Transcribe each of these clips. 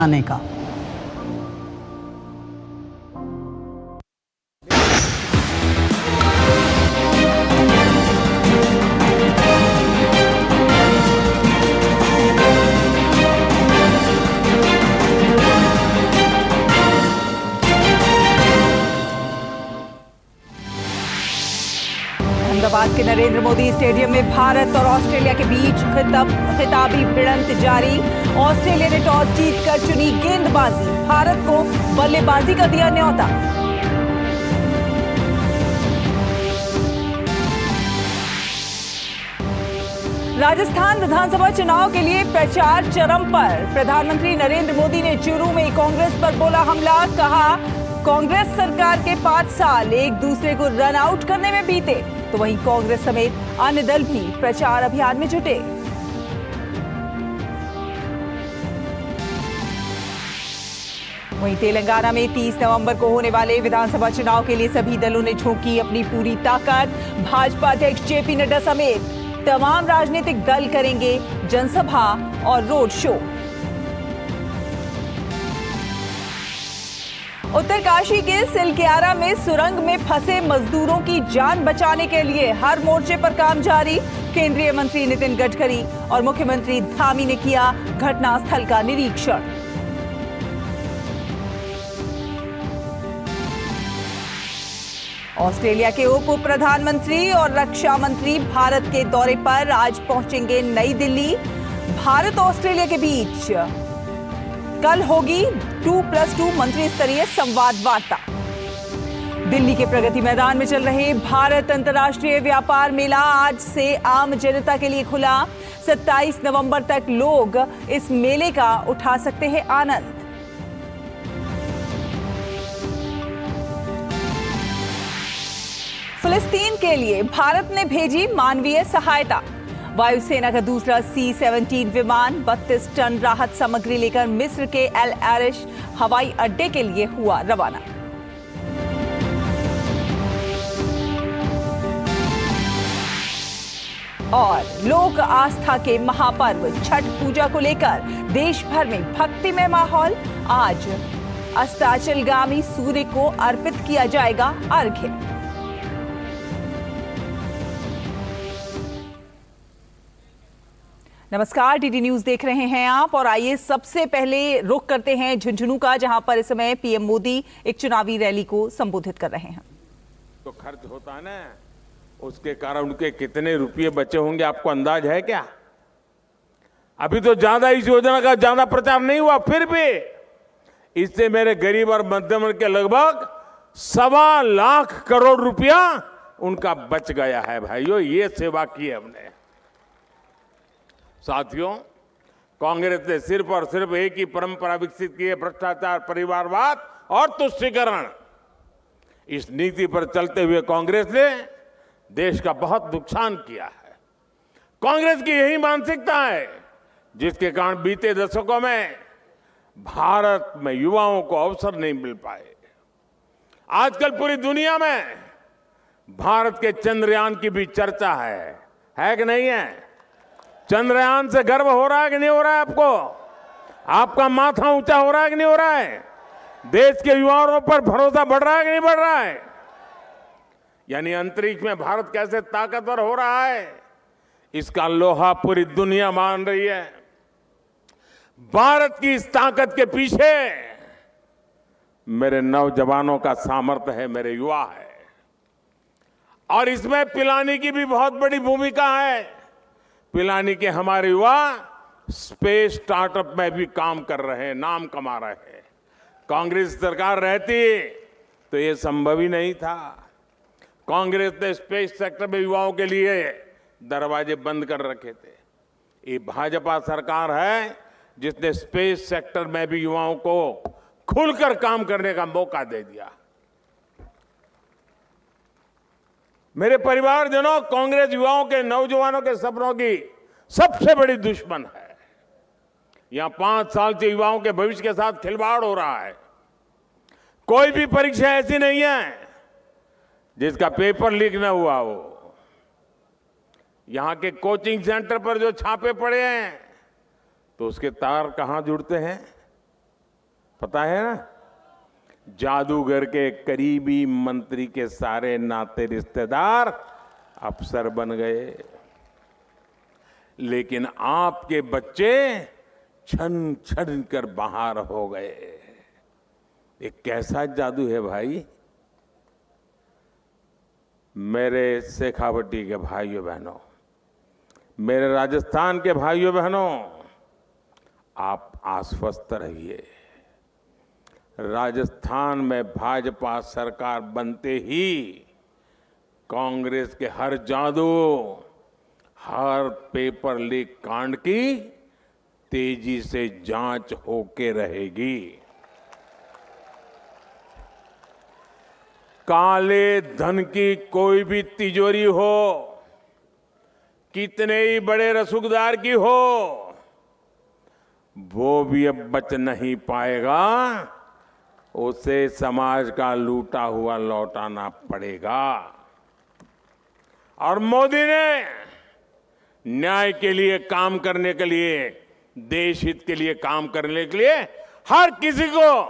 आने का। अहमदाबाद के नरेंद्र मोदी स्टेडियम में भारत और ऑस्ट्रेलिया के बीच खिताबी भिड़ंत जारी। ऑस्ट्रेलिया ने टॉस जीतकर चुनी गेंदबाजी, भारत को बल्लेबाजी का दिया न्योता। राजस्थान विधानसभा चुनाव के लिए प्रचार चरम पर। प्रधानमंत्री नरेंद्र मोदी ने चूरू में कांग्रेस पर बोला हमला, कहा कांग्रेस सरकार के 5 साल एक दूसरे को रन आउट करने में बीते। तो वहीं कांग्रेस समेत अन्य दल भी प्रचार अभियान में जुटे। वहीं तेलंगाना में 30 नवंबर को होने वाले विधानसभा चुनाव के लिए सभी दलों ने झोंकी अपनी पूरी ताकत। भाजपा अध्यक्ष जेपी नड्डा समेत तमाम राजनीतिक दल करेंगे जनसभा और रोड शो। उत्तरकाशी के सिलक्यारा में सुरंग में फंसे मजदूरों की जान बचाने के लिए हर मोर्चे पर काम जारी। केंद्रीय मंत्री नितिन गडकरी और मुख्यमंत्री धामी ने किया घटनास्थल का निरीक्षण। ऑस्ट्रेलिया के उप प्रधानमंत्री और रक्षा मंत्री भारत के दौरे पर आज पहुंचेंगे नई दिल्ली। भारत और ऑस्ट्रेलिया के बीच कल होगी 2+2 मंत्री स्तरीय संवाद वार्ता। दिल्ली के प्रगति मैदान में चल रहे भारत अंतर्राष्ट्रीय व्यापार मेला आज से आम जनता के लिए खुला। 27 नवंबर तक लोग इस मेले का उठा सकते हैं आनंद। फिलिस्तीन के लिए भारत ने भेजी मानवीय सहायता। वायुसेना का दूसरा C-17 विमान 32 टन राहत सामग्री लेकर मिस्र के एल आरिश हवाई अड्डे के लिए हुआ रवाना। और लोक आस्था के महापर्व छठ पूजा को लेकर देश भर में भक्तिमय माहौल। आज अस्ताचलगामी सूर्य को अर्पित किया जाएगा अर्घ्य। नमस्कार, डीडी न्यूज देख रहे हैं आप और आइए सबसे पहले रुख करते हैं झुंझुनू का, जहां पर इस समय पीएम मोदी एक चुनावी रैली को संबोधित कर रहे हैं। तो खर्च होता है ना, उसके कारण उनके कितने रुपये बचे होंगे आपको अंदाज है क्या? अभी तो ज्यादा इस योजना का ज्यादा प्रचार नहीं हुआ, फिर भी इससे मेरे गरीब और मध्यम वर्ग के लगभग 1.25 लाख करोड़ रुपया उनका बच गया है। भाइयों, ये सेवा की है हमने। साथियों, कांग्रेस ने सिर्फ और सिर्फ एक ही परंपरा विकसित की है, भ्रष्टाचार, परिवारवाद और तुष्टीकरण। इस नीति पर चलते हुए कांग्रेस ने देश का बहुत नुकसान किया है। कांग्रेस की यही मानसिकता है जिसके कारण बीते दशकों में भारत में युवाओं को अवसर नहीं मिल पाए। आजकल पूरी दुनिया में भारत के चंद्रयान की भी चर्चा है कि नहीं है? चंद्रयान से गर्व हो रहा है कि नहीं हो रहा है आपको? आपका माथा ऊंचा हो रहा है कि नहीं हो रहा है? देश के युवाओं पर भरोसा बढ़ रहा है कि नहीं बढ़ रहा है? यानी अंतरिक्ष में भारत कैसे ताकतवर हो रहा है, इसका लोहा पूरी दुनिया मान रही है। भारत की इस ताकत के पीछे मेरे नौजवानों का सामर्थ्य है, मेरे युवा है। और इसमें पिलानी की भी बहुत बड़ी भूमिका है। पिलानी के हमारे युवा स्पेस स्टार्टअप में भी काम कर रहे हैं, नाम कमा रहे हैं। कांग्रेस सरकार रहती तो ये संभव ही नहीं था। कांग्रेस ने स्पेस सेक्टर में युवाओं के लिए दरवाजे बंद कर रखे थे। ये भाजपा सरकार है जिसने स्पेस सेक्टर में भी युवाओं को खुलकर काम करने का मौका दे दिया। मेरे परिवारजनों, कांग्रेस युवाओं के, नौजवानों के सपनों की सबसे बड़ी दुश्मन है। यहां 5 साल से युवाओं के भविष्य के साथ खिलवाड़ हो रहा है। कोई भी परीक्षा ऐसी नहीं है जिसका पेपर लीक न हुआ हो। यहां के कोचिंग सेंटर पर जो छापे पड़े हैं तो उसके तार कहां जुड़ते हैं? पता है ना, जादूगर के करीबी मंत्री के सारे नाते रिश्तेदार अफसर बन गए, लेकिन आपके बच्चे छन छन कर बाहर हो गए। ये कैसा जादू है भाई। मेरे शेखावटी के भाइयों बहनों, मेरे राजस्थान के भाइयों बहनों, आप आश्वस्त रहिए। राजस्थान में भाजपा सरकार बनते ही कांग्रेस के हर जादू, हर पेपर लीक कांड की तेजी से जांच होके रहेगी। काले धन की कोई भी तिजोरी हो, कितने ही बड़े रसूखदार की हो, वो भी अब बच नहीं पाएगा। उसे समाज का लूटा हुआ लौटाना पड़ेगा। और मोदी ने न्याय के लिए काम करने के लिए, देश हित के लिए काम करने के लिए हर किसी को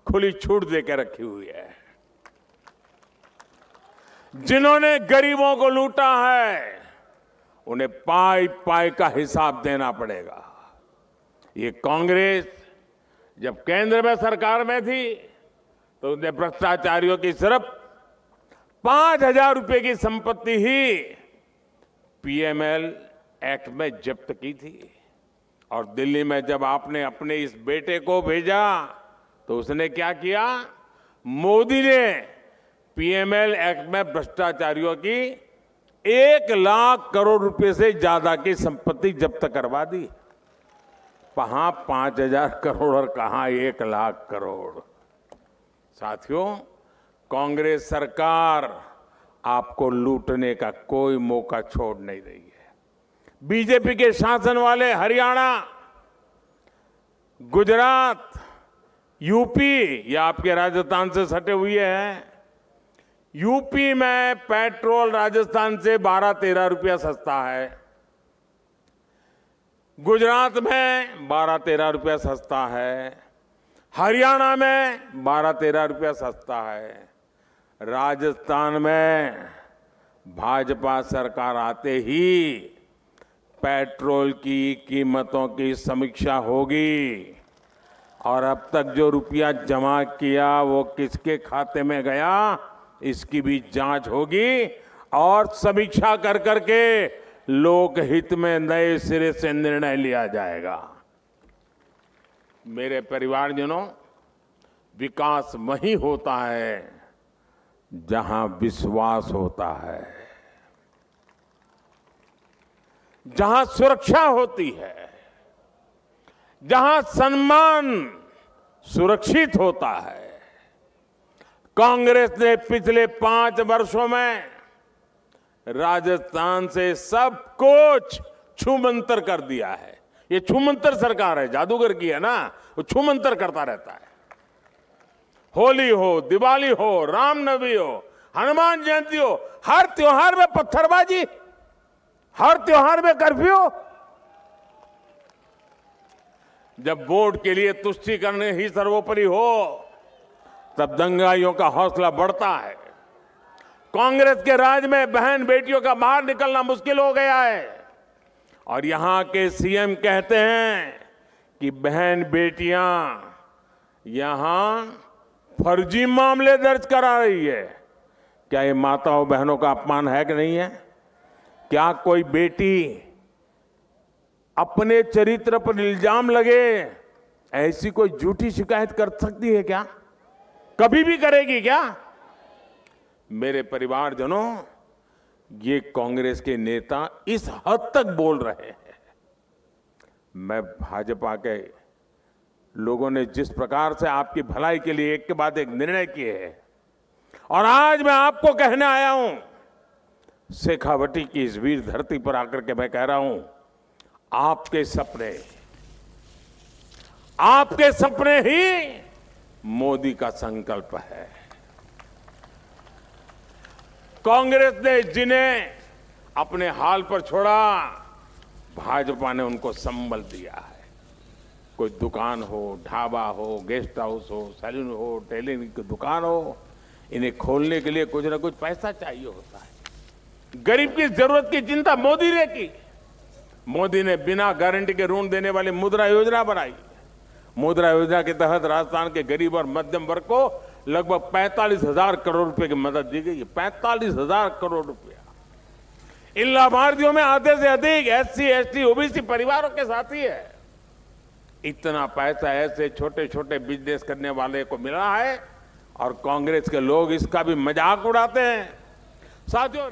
खुली छूट देकर रखी हुई है। जिन्होंने गरीबों को लूटा है उन्हें पाई पाई का हिसाब देना पड़ेगा। ये कांग्रेस जब केंद्र में सरकार में थी तो उसने भ्रष्टाचारियों की सिर्फ 5,000 रुपए की संपत्ति ही पीएमएल एक्ट में जब्त की थी। और दिल्ली में जब आपने अपने इस बेटे को भेजा तो उसने क्या किया, मोदी ने पीएमएल एक्ट में भ्रष्टाचारियों की 1 लाख करोड़ रुपए से ज्यादा की संपत्ति जब्त करवा दी। कहां 5,000 करोड़ और कहां 1 लाख करोड़। साथियों, कांग्रेस सरकार आपको लूटने का कोई मौका छोड़ नहीं रही है। बीजेपी के शासन वाले हरियाणा, गुजरात, यूपी, या आपके राजस्थान से सटे हुए हैं, यूपी में पेट्रोल राजस्थान से 12-13 रुपया सस्ता है, गुजरात में 12-13 रुपया सस्ता है, हरियाणा में 12-13 रुपया सस्ता है। राजस्थान में भाजपा सरकार आते ही पेट्रोल की कीमतों की समीक्षा होगी और अब तक जो रुपया जमा किया वो किसके खाते में गया, इसकी भी जांच होगी और समीक्षा कर करके लोकहित में नए सिरे से निर्णय लिया जाएगा। मेरे परिवारजनों, विकास वहीं होता है जहां विश्वास होता है, जहां सुरक्षा होती है, जहां सम्मान सुरक्षित होता है। कांग्रेस ने पिछले 5 वर्षों में राजस्थान से सब कुछ छूमंतर कर दिया है। ये छूमंतर सरकार है, जादूगर की है ना, वो छूमंतर करता रहता है। होली हो, दिवाली हो, रामनवमी हो, हनुमान जयंती हो, हर त्योहार में पत्थरबाजी, हर त्योहार में कर्फ्यू। जब वोट के लिए तुष्टीकरण ही सर्वोपरि हो तब दंगाइयों का हौसला बढ़ता है। कांग्रेस के राज में बहन बेटियों का बाहर निकलना मुश्किल हो गया है और यहां के सीएम कहते हैं कि बहन बेटियां यहां फर्जी मामले दर्ज करा रही है। क्या ये माताओं बहनों का अपमान है कि नहीं है? क्या कोई बेटी अपने चरित्र पर इल्जाम लगे ऐसी कोई झूठी शिकायत कर सकती है क्या? कभी भी करेगी क्या? मेरे परिवारजनों, ये कांग्रेस के नेता इस हद तक बोल रहे हैं। मैं भाजपा के लोगों ने जिस प्रकार से आपकी भलाई के लिए एक के बाद एक निर्णय किए हैं और आज मैं आपको कहने आया हूं, शेखावटी की इस वीर धरती पर आकर के मैं कह रहा हूं, आपके सपने ही मोदी का संकल्प है। कांग्रेस ने जिन्हें अपने हाल पर छोड़ा, भाजपा ने उनको संबल दिया है। कोई दुकान हो, ढाबा हो, गेस्ट हाउस हो, सैलून हो, टेलरिंग की दुकान हो, इन्हें खोलने के लिए कुछ ना कुछ पैसा चाहिए होता है। गरीब की जरूरत की चिंता मोदी ने की। मोदी ने बिना गारंटी के ऋण देने वाली मुद्रा योजना बनाई। मुद्रा योजना के तहत राजस्थान के गरीब और मध्यम वर्ग को लगभग 45,000 करोड़ रुपए की मदद दी गई है। 45,000 करोड़ रुपया। इन लाभार्थियों में आधे से अधिक SC, ST, OBC परिवारों के साथी है। इतना पैसा ऐसे छोटे छोटे बिजनेस करने वाले को मिला है और कांग्रेस के लोग इसका भी मजाक उड़ाते हैं। साथियों,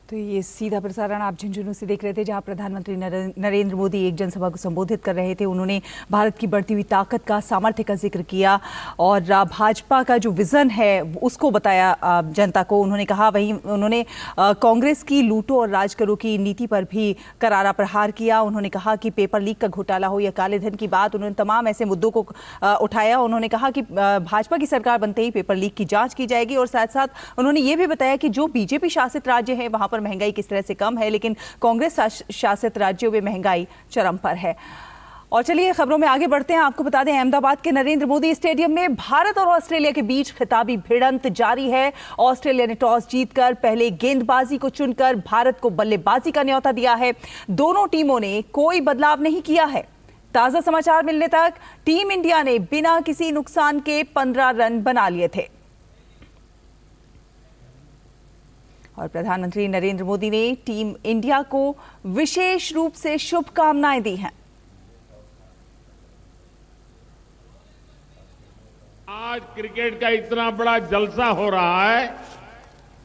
तो ये सीधा प्रसारण आप झुंझुनू से देख रहे थे, जहां प्रधानमंत्री नरेंद्र मोदी एक जनसभा को संबोधित कर रहे थे। उन्होंने भारत की बढ़ती हुई ताकत का, सामर्थ्य का जिक्र किया और भाजपा का जो विजन है उसको बताया जनता को। उन्होंने कहा, वहीं उन्होंने कांग्रेस की लूटो और राज करो की नीति पर भी करारा प्रहार किया। उन्होंने कहा कि पेपर लीक का घोटाला हो या काले धन की बात, उन्होंने तमाम ऐसे मुद्दों को उठाया। उन्होंने कहा कि भाजपा की सरकार बनते ही पेपर लीक की जांच की जाएगी और साथ साथ उन्होंने ये भी बताया कि जो बीजेपी शासित राज्य है वहां पर महंगाई किस तरह से कम है, लेकिन कांग्रेस शासित राज्यों में महंगाई चरम पर है। और चलिए खबरों में आगे बढ़ते हैं। आपको बता दें, अहमदाबाद के नरेंद्र मोदी स्टेडियम में भारत और ऑस्ट्रेलिया के बीच खिताबी भिड़ंत जारी है। ऑस्ट्रेलिया ने टॉस जीतकर पहले गेंदबाजी को चुनकर भारत को बल्लेबाजी का न्योता दिया है। दोनों टीमों ने कोई बदलाव नहीं किया है। ताजा समाचार मिलने तक टीम इंडिया ने बिना किसी नुकसान के 15 रन बना लिए थे। और प्रधानमंत्री नरेंद्र मोदी ने टीम इंडिया को विशेष रूप से शुभकामनाएं दी हैं। आज क्रिकेट का इतना बड़ा जलसा हो रहा है,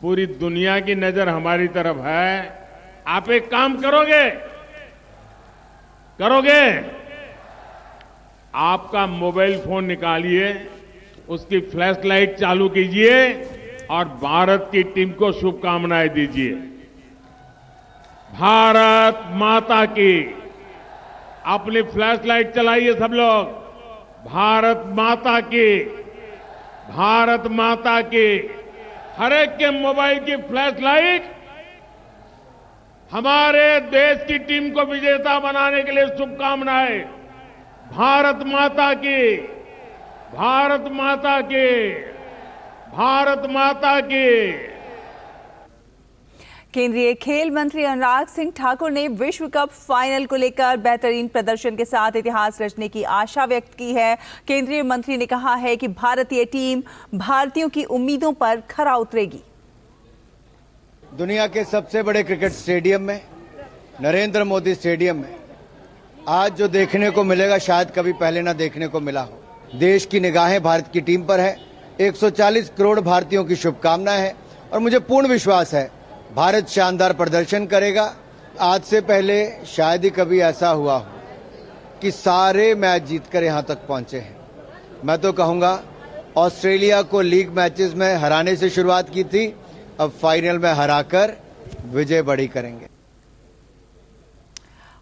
पूरी दुनिया की नजर हमारी तरफ है। आप एक काम करोगे? आपका मोबाइल फोन निकालिए, उसकी फ्लैश लाइट चालू कीजिए और भारत की टीम को शुभकामनाएं दीजिए। भारत माता की, अपनी फ्लैश लाइट चलाइए सब लोग। भारत माता की, भारत माता की। हर एक के मोबाइल की फ्लैश लाइट हमारे देश की टीम को विजेता बनाने के लिए शुभकामनाएं। भारत माता की, भारत माता की, भारत माता की। केंद्रीय खेल मंत्री अनुराग सिंह ठाकुर ने विश्व कप फाइनल को लेकर बेहतरीन प्रदर्शन के साथ इतिहास रचने की आशा व्यक्त की है। केंद्रीय मंत्री ने कहा है कि भारतीय टीम भारतीयों की उम्मीदों पर खरा उतरेगी। दुनिया के सबसे बड़े क्रिकेट स्टेडियम में, नरेंद्र मोदी स्टेडियम में आज जो देखने को मिलेगा शायद कभी पहले ना देखने को मिला हो। देश की निगाहें भारत की टीम पर है। 140 करोड़ भारतीयों की शुभकामनाएं हैं और मुझे पूर्ण विश्वास है भारत शानदार प्रदर्शन करेगा। आज से पहले शायद ही कभी ऐसा हुआ हो कि सारे मैच जीतकर यहां तक पहुंचे हैं। मैं तो कहूंगा ऑस्ट्रेलिया को लीग मैचेस में हराने से शुरुआत की थी, अब फाइनल में हराकर विजय बड़ी करेंगे।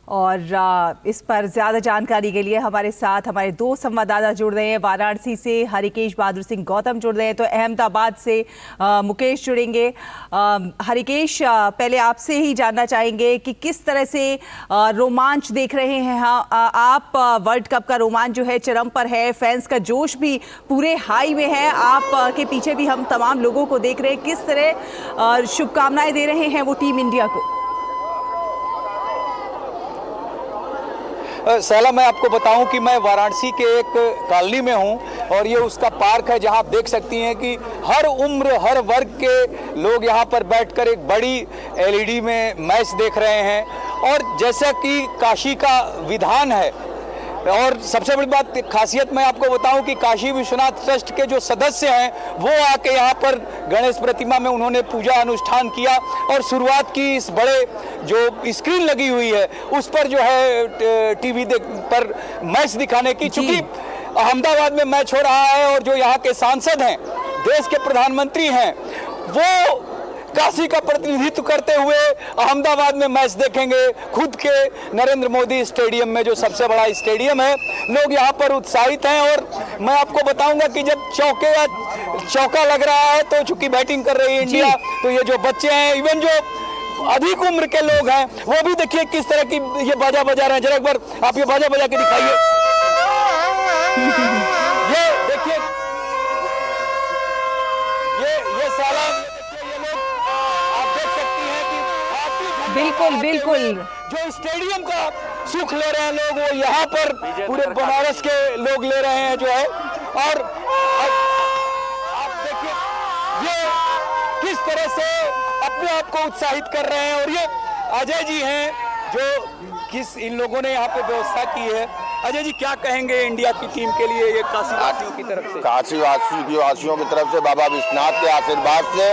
और इस पर ज्यादा जानकारी के लिए हमारे साथ हमारे दो संवाददाता जुड़ रहे हैं। वाराणसी से हरिकेश बहादुर सिंह गौतम जुड़ रहे हैं, तो अहमदाबाद से मुकेश जुड़ेंगे। हरिकेश, पहले आपसे ही जानना चाहेंगे कि किस तरह से रोमांच देख रहे हैं आप। वर्ल्ड कप का रोमांच जो है चरम पर है, फैंस का जोश भी पूरे हाई में है। आप के पीछे भी हम तमाम लोगों को देख रहे हैं, किस तरह शुभकामनाएं दे रहे हैं वो टीम इंडिया को। सहला, मैं आपको बताऊं कि मैं वाराणसी के एक कॉलोनी में हूं और ये उसका पार्क है जहां आप देख सकती हैं कि हर उम्र हर वर्ग के लोग यहां पर बैठकर एक बड़ी LED में मैच देख रहे हैं। और जैसा कि काशी का विधान है, और सबसे बड़ी बात खासियत मैं आपको बताऊं कि काशी विश्वनाथ ट्रस्ट के जो सदस्य हैं वो आके यहाँ पर गणेश प्रतिमा में उन्होंने पूजा अनुष्ठान किया और शुरुआत की इस बड़े जो स्क्रीन लगी हुई है उस पर जो है टीवी पर मैच दिखाने की। चूंकि अहमदाबाद में मैच हो रहा है और जो यहाँ के सांसद हैं, देश के प्रधानमंत्री हैं, वो काशी का प्रतिनिधित्व करते हुए अहमदाबाद में मैच देखेंगे। खुद के नरेंद्र मोदी स्टेडियम में, जो सबसे बड़ा स्टेडियम है, लोग यहाँ पर उत्साहित हैं। और मैं आपको बताऊंगा कि जब चौका लग रहा है तो चूंकि बैटिंग कर रही है इंडिया, तो ये जो बच्चे हैं, इवन जो अधिक उम्र के लोग हैं वो भी देखिए किस तरह की ये बाजा बजा रहे हैं। जरा एक बार आप ये बाजा बजा के दिखाइए। ये देखिए ये साला ये लोग आप देख सकती हैं कि बिल्कुल बिल्कुल जो स्टेडियम का सुख ले रहे हैं लोग वो यहाँ पर पूरे बनारस के लोग ले रहे हैं जो है। और आप देखिए ये किस तरह से अपने आप को उत्साहित कर रहे हैं। और ये अजय जी हैं जो इन लोगों ने यहाँ पे व्यवस्था की है। अजय जी क्या कहेंगे इंडिया की टीम के लिए ये काशी वासियों की तरफ से? काशी वासियों की तरफ से बाबा विश्वनाथ के आशीर्वाद से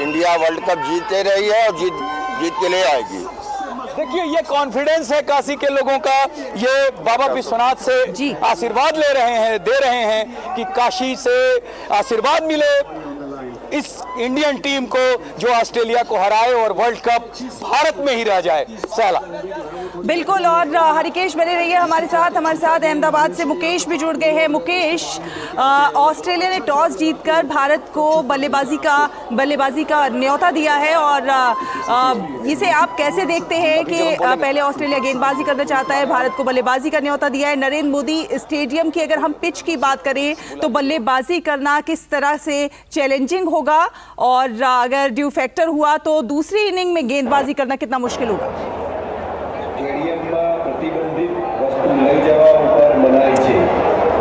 इंडिया वर्ल्ड कप जीतते रही है और जीत के ले आएगी। देखिए ये कॉन्फिडेंस है काशी के लोगों का। ये बाबा विश्वनाथ से आशीर्वाद ले रहे हैं, दे रहे हैं कि काशी से आशीर्वाद मिले इस इंडियन टीम को जो ऑस्ट्रेलिया को हराए और वर्ल्ड कप भारत में ही रह जाए। साला बिल्कुल। और हरिकेश बने रहिए हमारे साथ अहमदाबाद से मुकेश भी जुड़ गए हैं। मुकेश, ऑस्ट्रेलिया ने टॉस जीतकर भारत को बल्लेबाजी का न्योता दिया है और इसे आप कैसे देखते हैं कि पहले ऑस्ट्रेलिया गेंदबाजी करना चाहता है, भारत को बल्लेबाजी का न्योता दिया है। नरेंद्र मोदी स्टेडियम की अगर हम पिच की बात करें तो बल्लेबाजी करना किस तरह से चैलेंजिंग होगा और अगर ड्यू फैक्टर हुआ तो दूसरी इनिंग में गेंदबाजी करना कितना मुश्किल होगा?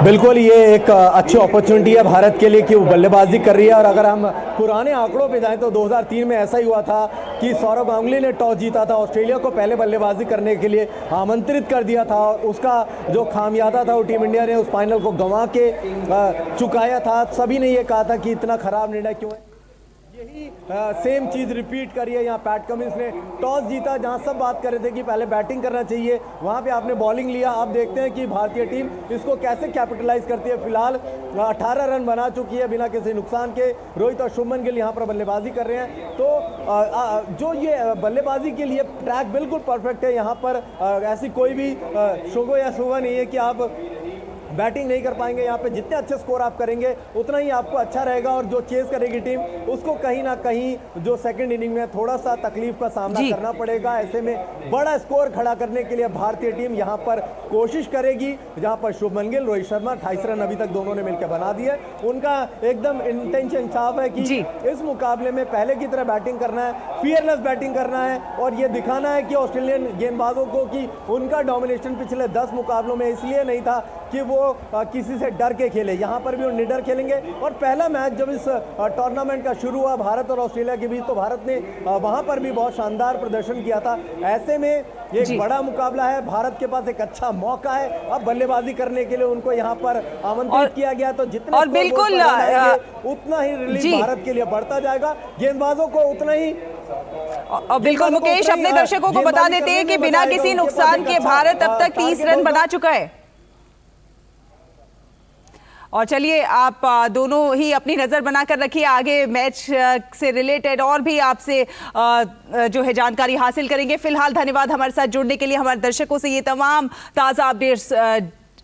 बिल्कुल, ये एक अच्छी अपॉर्चुनिटी है भारत के लिए कि वो बल्लेबाजी कर रही है। और अगर हम पुराने आंकड़ों पे जाएं तो 2003 में ऐसा ही हुआ था कि सौरव गांगुली ने टॉस जीता था, ऑस्ट्रेलिया को पहले बल्लेबाजी करने के लिए आमंत्रित कर दिया था और उसका जो खामियाजा था वो टीम इंडिया ने उस फाइनल को गंवा के चुकाया था। सभी ने ये कहा था कि इतना खराब निर्णय क्यों है। यही सेम चीज़ रिपीट करी है यहाँ। पैट कमिंस ने टॉस जीता, जहाँ सब बात कर रहे थे कि पहले बैटिंग करना चाहिए, वहाँ पे आपने बॉलिंग लिया। आप देखते हैं कि भारतीय टीम इसको कैसे कैपिटलाइज करती है। फिलहाल 18 रन बना चुकी है बिना किसी नुकसान के। रोहित और शुभमन गिल यहाँ पर बल्लेबाजी कर रहे हैं। तो जो ये बल्लेबाजी के लिए ट्रैक बिल्कुल परफेक्ट है। यहाँ पर ऐसी कोई भी शुभ या शुभ नहीं है कि आप बैटिंग नहीं कर पाएंगे। यहाँ पे जितने अच्छे स्कोर आप करेंगे उतना ही आपको अच्छा रहेगा। और जो चेस करेगी टीम उसको कहीं ना कहीं जो सेकंड इनिंग में थोड़ा सा तकलीफ का सामना करना पड़ेगा। ऐसे में बड़ा स्कोर खड़ा करने के लिए भारतीय टीम यहाँ पर कोशिश करेगी। जहाँ पर शुभमन गिल, रोहित शर्मा 28 रन अभी तक दोनों ने मिलकर बना दिए। उनका एकदम इंटेंशन साफ है कि इस मुकाबले में पहले की तरह बैटिंग करना है, फियरलेस बैटिंग करना है और ये दिखाना है कि ऑस्ट्रेलियन गेंदबाजों को कि उनका डोमिनेशन पिछले 10 मुकाबलों में इसलिए नहीं था कि वो किसी से डर के खेले। यहाँ पर भी वो निडर खेलेंगे। और पहला मैच जब इस टूर्नामेंट का शुरू हुआ भारत और ऑस्ट्रेलिया के बीच तो भारत ने वहाँ पर भी बहुत शानदार प्रदर्शन किया था। ऐसे में ये एक बड़ा मुकाबला है, भारत के पास एक अच्छा मौका है। अब बल्लेबाजी करने के लिए उनको यहाँ पर आमंत्रित किया गया तो जितना और बिल्कुल उतना ही रिलीफ भारत के लिए बढ़ता जाएगा, गेंदबाजों को उतना ही। और बिल्कुल मुकेश, अपने दर्शकों को बता देते हैं कि बिना किसी नुकसान के भारत अब तक 30 रन बना चुका है। और चलिए आप दोनों ही अपनी नज़र बनाकर रखिए, आगे मैच से रिलेटेड और भी आपसे जो है जानकारी हासिल करेंगे। फिलहाल धन्यवाद हमारे साथ जुड़ने के लिए, हमारे दर्शकों से ये तमाम ताज़ा अपडेट्स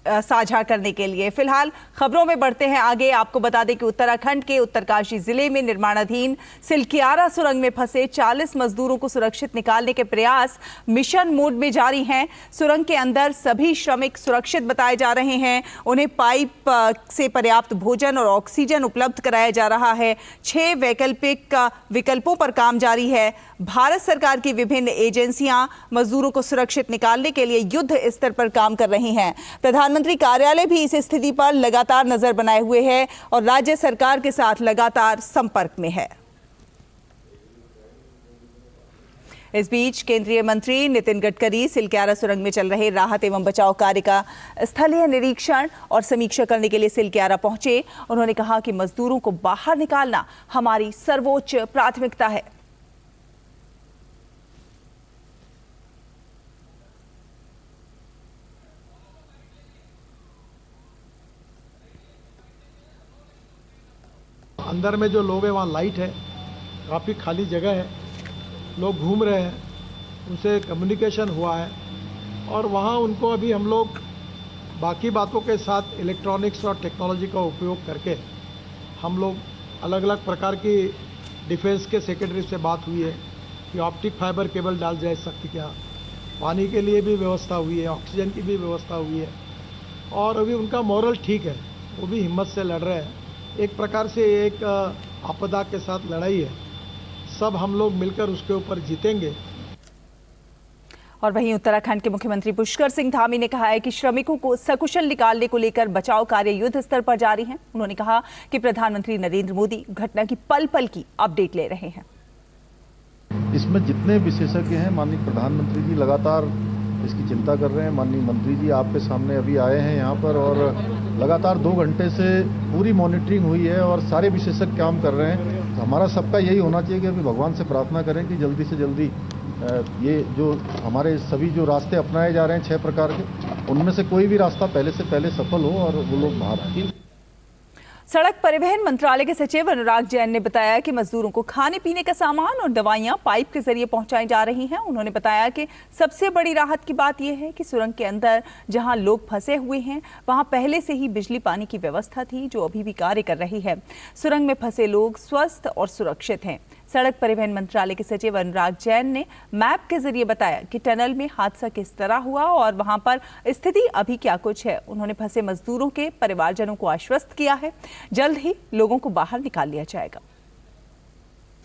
साझा करने के लिए। फिलहाल खबरों में बढ़ते हैं आगे। आपको बता दें कि उत्तराखंड के उत्तरकाशी जिले में निर्माणाधीन सिलक्यारा सुरंग में फंसे 40 मजदूरों को सुरक्षित निकालने के प्रयास मिशन मोड में जारी हैं। सुरंग के अंदर सभी श्रमिक सुरक्षित बताए जा रहे हैं। उन्हें पाइप से पर्याप्त भोजन और ऑक्सीजन उपलब्ध कराया जा रहा है। 6 वैकल्पिक विकल्पों पर काम जारी है। भारत सरकार की विभिन्न एजेंसियां मजदूरों को सुरक्षित निकालने के लिए युद्ध स्तर पर काम कर रही हैं। प्रधानमंत्री कार्यालय भी इस स्थिति पर लगातार नजर बनाए हुए है और राज्य सरकार के साथ लगातार संपर्क में है। इस बीच केंद्रीय मंत्री नितिन गडकरी सिलक्यारा सुरंग में चल रहे राहत एवं बचाव कार्य का स्थलीय निरीक्षण और समीक्षा करने के लिए सिलक्यारा पहुंचे। उन्होंने कहा कि मजदूरों को बाहर निकालना हमारी सर्वोच्च प्राथमिकता है। अंदर में जो लोग हैं वहाँ लाइट है, काफ़ी खाली जगह है, लोग घूम रहे हैं, उनसे कम्युनिकेशन हुआ है और वहाँ उनको अभी हम लोग बाकी बातों के साथ इलेक्ट्रॉनिक्स और टेक्नोलॉजी का उपयोग करके हम लोग अलग अलग प्रकार की डिफेंस के सेक्रेटरी से बात हुई है, कि ऑप्टिक फाइबर केबल डाल जा सकती क्या, पानी के लिए भी व्यवस्था हुई है, ऑक्सीजन की भी व्यवस्था हुई है। और अभी उनका मॉरल ठीक है, वो भी हिम्मत से लड़ रहे हैं। एक प्रकार से एक आपदा के साथ लड़ाई है, सब हम लोग मिलकर उसके ऊपर जीतेंगे। और वहीं उत्तराखंड के मुख्यमंत्री पुष्कर सिंह धामी ने कहा है कि श्रमिकों को सकुशल निकालने को लेकर बचाव कार्य युद्ध स्तर पर जारी है। उन्होंने कहा कि प्रधानमंत्री नरेंद्र मोदी घटना की पल पल की अपडेट ले रहे हैं। इसमें जितने विशेषज्ञ हैं, माननीय प्रधानमंत्री जी लगातार इसकी चिंता कर रहे हैं। माननीय मंत्री जी आपके सामने अभी आए हैं यहाँ पर, और लगातार 2 घंटे से पूरी मॉनिटरिंग हुई है और सारे विशेषज्ञ काम कर रहे हैं। तो हमारा सबका यही होना चाहिए कि अभी भगवान से प्रार्थना करें कि जल्दी से जल्दी ये जो हमारे सभी जो रास्ते अपनाए जा रहे हैं 6 प्रकार के, उनमें से कोई भी रास्ता पहले से पहले सफल हो और वो लोग बाहर आए। सड़क परिवहन मंत्रालय के सचिव अनुराग जैन ने बताया कि मजदूरों को खाने पीने का सामान और दवाइयां पाइप के जरिए पहुंचाई जा रही हैं। उन्होंने बताया कि सबसे बड़ी राहत की बात यह है कि सुरंग के अंदर जहां लोग फंसे हुए हैं वहां पहले से ही बिजली पानी की व्यवस्था थी, जो अभी भी कार्य कर रही है। सुरंग में फंसे लोग स्वस्थ और सुरक्षित हैं। सड़क परिवहन मंत्रालय के सचिव अनुराग जैन ने मैप के जरिए बताया कि टनल में हादसा किस तरह हुआ और वहां पर स्थिति अभी क्या कुछ है। उन्होंने फंसे मजदूरों के परिवारजनों को आश्वस्त किया है, जल्द ही लोगों को बाहर निकाल लिया जाएगा।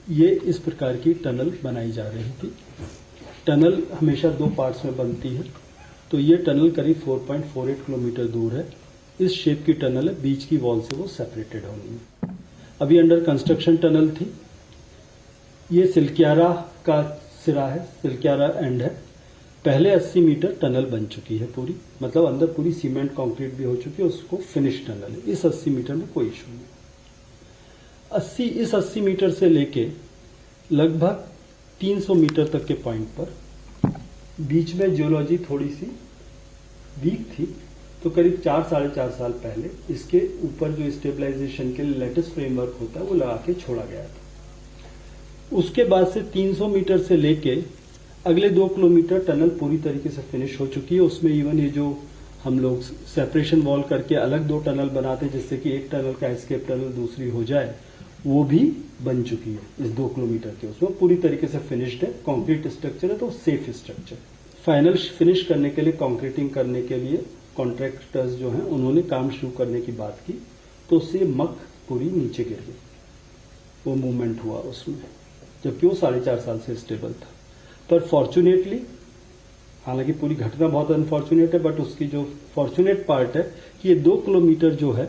ये इस प्रकार की टनल बनाई जा रही थी। टनल हमेशा 2 पार्ट्स में बनती है, तो ये टनल करीब 4.48 किलोमीटर दूर है। इस शेप की टनल है, बीच की वॉल से वो सेपरेटेड होनी है। अभी अंडर कंस्ट्रक्शन टनल थी। ये सिलक्यारा का सिरा है, सिलक्यारा एंड है। पहले 80 मीटर टनल बन चुकी है पूरी, मतलब अंदर पूरी सीमेंट कंक्रीट भी हो चुकी है, उसको फिनिश टनल है। इस 80 मीटर में कोई इशू नहीं। इस 80 मीटर से लेके लगभग 300 मीटर तक के पॉइंट पर बीच में जियोलॉजी थोड़ी सी वीक थी, तो करीब 4-4.5 साल पहले इसके ऊपर जो स्टेबलाइजेशन के लिए लेटेस्ट फ्रेमवर्क होता है वो लगा के छोड़ा गया था। उसके बाद से 300 मीटर से लेके अगले 2 किलोमीटर टनल पूरी तरीके से फिनिश हो चुकी है। उसमें इवन ये जो हम लोग सेपरेशन वॉल करके अलग 2 टनल बनाते हैं, जिससे कि एक टनल का एस्केप टनल दूसरी हो जाए, वो भी बन चुकी है इस 2 किलोमीटर के। उसमें पूरी तरीके से फिनिश्ड है। कंक्रीट स्ट्रक्चर है, तो सेफ स्ट्रक्चर। फाइनल फिनिश करने के लिए, कंक्रीटिंग करने के लिए कॉन्ट्रैक्टर्स जो हैं उन्होंने काम शुरू करने की बात की, तो उससे मक पूरी नीचे गिर गई, वो मूवमेंट हुआ उसमें, जबकि वो 4.5 साल से स्टेबल था। पर फॉर्चुनेटली, हालांकि पूरी घटना बहुत अनफॉर्चुनेट है, बट उसकी जो फॉर्चुनेट पार्ट है कि ये 2 किलोमीटर जो है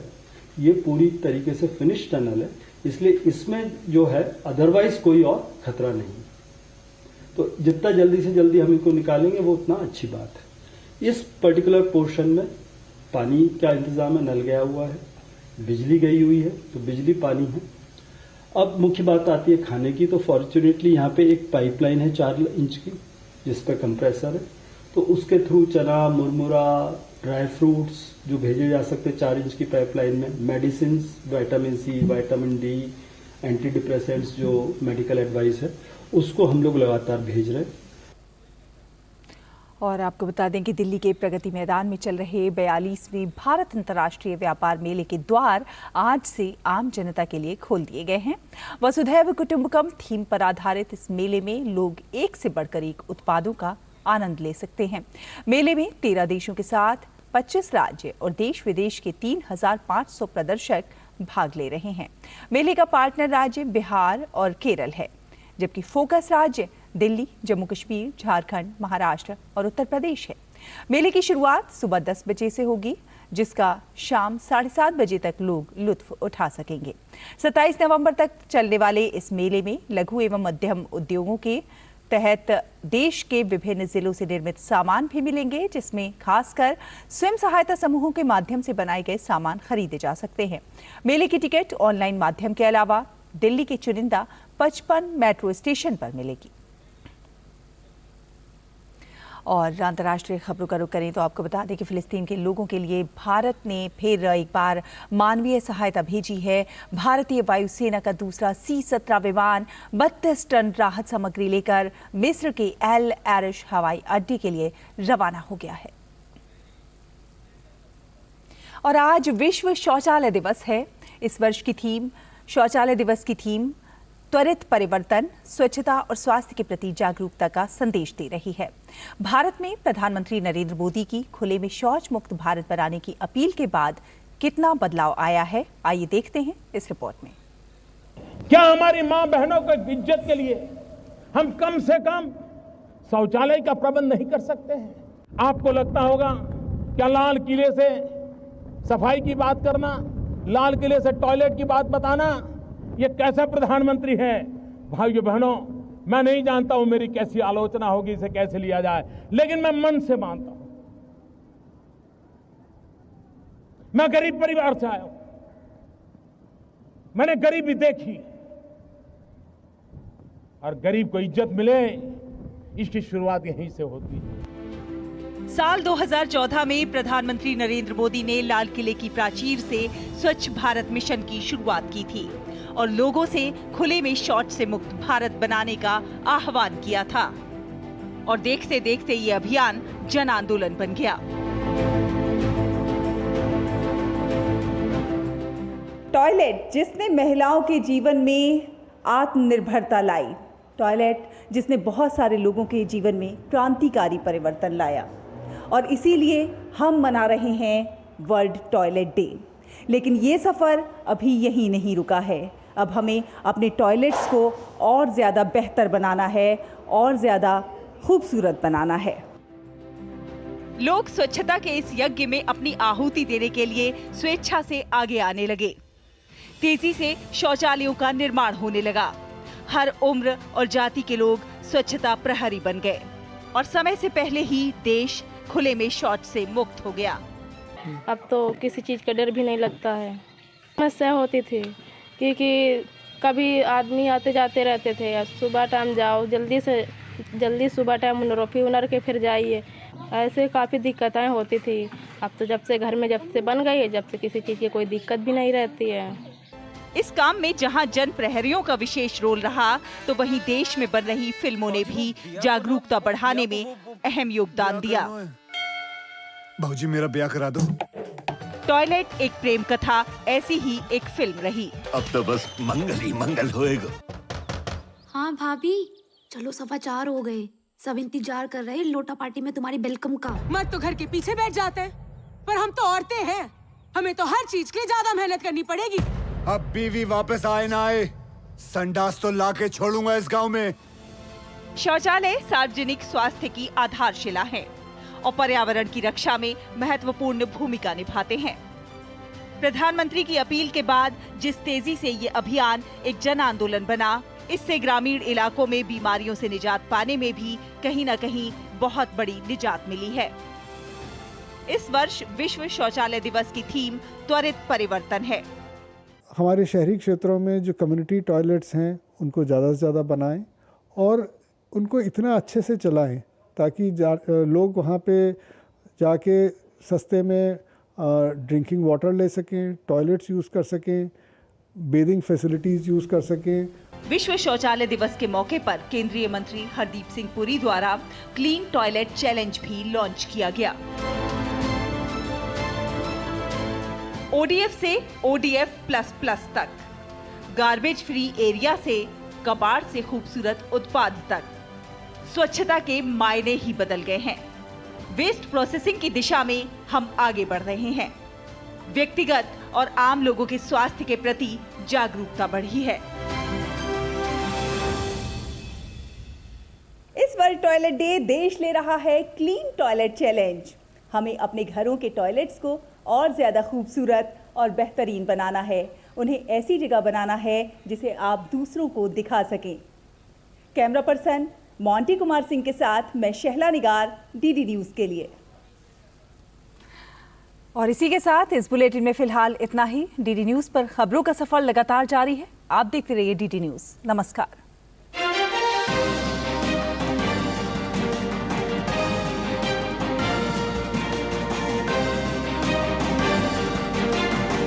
ये पूरी तरीके से फिनिश टनल है, इसलिए इसमें जो है अदरवाइज कोई और खतरा नहीं। तो जितना जल्दी से जल्दी हम इनको निकालेंगे वो उतना अच्छी बात है। इस पर्टिकुलर पोर्शन में पानी का इंतजाम है, नल गया हुआ है, बिजली गई हुई है, तो बिजली पानी है। अब मुख्य बात आती है खाने की, तो फॉर्चुनेटली यहाँ पे एक पाइपलाइन है 4 इंच की, जिस पर कंप्रेसर है, तो उसके थ्रू चना, मुरमुरा, ड्राई फ्रूट्स जो भेजे जा सकते हैं 4 इंच की पाइपलाइन में, medicine, vitamin C, vitamin D, anti depressants जो मेडिकल एडवाइस है, उसको हम लोग लगातार भेज रहे हैं। और आपको बता दें कि दिल्ली के प्रगति मैदान में चल रहे 42वें भारत अंतर्राष्ट्रीय व्यापार मेले के द्वार आज से आम जनता के लिए खोल दिए गए हैं। वसुधैव कुटुंबकम थीम पर आधारित इस मेले में लोग एक से बढ़कर एक उत्पादों का आनंद ले सकते हैं। मेले में 13 देशों के साथ 25 राज्य और देश विदेश के 3,500 प्रदर्शक भाग ले रहे हैं। मेले का पार्टनर राज्य बिहार और केरल है, जबकि फोकस राज्य दिल्ली, जम्मू कश्मीर, झारखंड, महाराष्ट्र और उत्तर प्रदेश है। मेले की शुरुआत सुबह 10 बजे से होगी, जिसका शाम 7:30 बजे तक लोग लुत्फ उठा सकेंगे। 27 नवंबर तक चलने वाले इस मेले में लघु एवं मध्यम उद्योगों के तहत देश के विभिन्न जिलों से निर्मित सामान भी मिलेंगे, जिसमें खासकर स्वयं सहायता समूहों के माध्यम से बनाए गए सामान खरीदे जा सकते हैं। मेले की टिकट ऑनलाइन माध्यम के अलावा दिल्ली के चुनिंदा 55 मेट्रो स्टेशन पर मिलेगी। और अंतर्राष्ट्रीय खबरों का रुख करें तो आपको बता दें कि फिलिस्तीन के लोगों के लिए भारत ने फिर एक बार मानवीय सहायता भेजी है। भारतीय वायुसेना का दूसरा C-17 विमान 32 टन राहत सामग्री लेकर मिस्र के एल आरिश हवाई अड्डे के लिए रवाना हो गया है। और आज विश्व शौचालय दिवस है। इस वर्ष की थीम शौचालय दिवस की थीम त्वरित परिवर्तन, स्वच्छता और स्वास्थ्य के प्रति जागरूकता का संदेश दे रही है। भारत में प्रधानमंत्री नरेंद्र मोदी की खुले में शौच मुक्त भारत बनाने की अपील के बाद कितना बदलाव आया है, आइए देखते हैं इस रिपोर्ट में। क्या हमारी मां बहनों को इज्जत के लिए हम कम से कम शौचालय का प्रबंध नहीं कर सकते हैं? आपको लगता होगा क्या लाल किले से सफाई की बात करना, लाल किले से टॉयलेट की बात बताना, ये कैसा प्रधानमंत्री है? भाइयों बहनों, मैं नहीं जानता हूं मेरी कैसी आलोचना होगी, इसे कैसे लिया जाए, लेकिन मैं मन से मानता हूं। मैं गरीब परिवार से आया हूं, मैंने गरीबी देखी, और गरीब को इज्जत मिले इसकी शुरुआत यहीं से होती है। साल 2014 में प्रधानमंत्री नरेंद्र मोदी ने लाल किले की प्राचीर से स्वच्छ भारत मिशन की शुरुआत की थी और लोगों से खुले में शौच से मुक्त भारत बनाने का आह्वान किया था। और देखते देखते ये अभियान जन आंदोलन बन गया। टॉयलेट जिसने महिलाओं के जीवन में आत्मनिर्भरता लाई, टॉयलेट जिसने बहुत सारे लोगों के जीवन में क्रांतिकारी परिवर्तन लाया, और इसीलिए हम मना रहे हैं वर्ल्ड टॉयलेट डे। लेकिन ये सफ़र अभी यहीं नहीं रुका है। अब हमें अपने टॉयलेट्स को और ज़्यादा बेहतर बनाना है और ज़्यादा खूबसूरत बनाना है। लोग स्वच्छता के इस यज्ञ में अपनी आहुति देने के लिए स्वेच्छा से आगे आने लगे। तेजी से शौचालयों का निर्माण होने लगा। हर उम्र और जाति के लोग स्वच्छता प्रहरी बन गए और समय से पहले ही देश खुले में शौच से मुक्त हो गया। अब तो किसी चीज़ का डर भी नहीं लगता है। समस्या होती थी क्योंकि कभी आदमी आते जाते रहते थे, सुबह टाइम जाओ, जल्दी सुबह टाइम उनर के फिर जाइए, ऐसे काफ़ी दिक्कतें होती थी। अब तो जब से बन गई है, जब से किसी चीज़ की कोई दिक्कत भी नहीं रहती है। इस काम में जहां जन प्रहरियों का विशेष रोल रहा, तो वहीं देश में बन रही फिल्मों ने भी जागरूकता बढ़ाने में अहम योगदान दिया। भाऊजी मेरा ब्याह करा दो। टॉयलेट एक प्रेम कथा ऐसी ही एक फिल्म रही। अब तो बस मंगल ही मंगल होएगा। हाँ भाभी, चलो 4:15 हो गए, सब इंतजार कर रहे हैं लोटा पार्टी में तुम्हारी वेलकम का। मत तो घर के पीछे बैठ जाते हैं, पर हम तो औरतें हैं, हमें तो हर चीज के लिए ज्यादा मेहनत करनी पड़ेगी। अब बीवी वापस आए ना आए, संडास तो लाके छोड़ूंगा इस गांव में। शौचालय सार्वजनिक स्वास्थ्य की आधारशिला है और पर्यावरण की रक्षा में महत्वपूर्ण भूमिका निभाते हैं। प्रधानमंत्री की अपील के बाद जिस तेजी से ये अभियान एक जन आंदोलन बना, इससे ग्रामीण इलाकों में बीमारियों से निजात पाने में भी कहीं न कहीं बहुत बड़ी निजात मिली है। इस वर्ष विश्व शौचालय दिवस की थीम त्वरित परिवर्तन है। हमारे शहरी क्षेत्रों में जो कम्युनिटी टॉयलेट्स हैं उनको ज़्यादा से ज़्यादा बनाएं और उनको इतना अच्छे से चलाएं ताकि लोग वहाँ पे जाके सस्ते में ड्रिंकिंग वाटर ले सकें, टॉयलेट्स यूज़ कर सकें, बेदिंग फैसिलिटीज़ यूज़ कर सकें। विश्व शौचालय दिवस के मौके पर केंद्रीय मंत्री हरदीप सिंह पुरी द्वारा क्लीन टॉयलेट चैलेंज भी लॉन्च किया गया। ODF से ODF++ तक, गार्बेज फ्री एरिया से कबाड़ से खूबसूरत उत्पाद तक, स्वच्छता के मायने ही बदल गए हैं। वेस्ट प्रोसेसिंग की दिशा में हम आगे बढ़ रहे हैं। व्यक्तिगत और आम लोगों के स्वास्थ्य के प्रति जागरूकता बढ़ी है। इस वर्ल्ड टॉयलेट डे देश ले रहा है क्लीन टॉयलेट चैलेंज। हमें अपने घरों के टॉयलेट्स को और ज़्यादा खूबसूरत और बेहतरीन बनाना है। उन्हें ऐसी जगह बनाना है जिसे आप दूसरों को दिखा सकें। Camera person Monty Kumar Singh के साथ मैं शहला निगार, DD न्यूज़ के लिए। और इसी के साथ इस बुलेटिन में फिलहाल इतना ही। DD न्यूज़ पर खबरों का सफर लगातार जारी है। आप देखते रहिए DD न्यूज़। नमस्कार।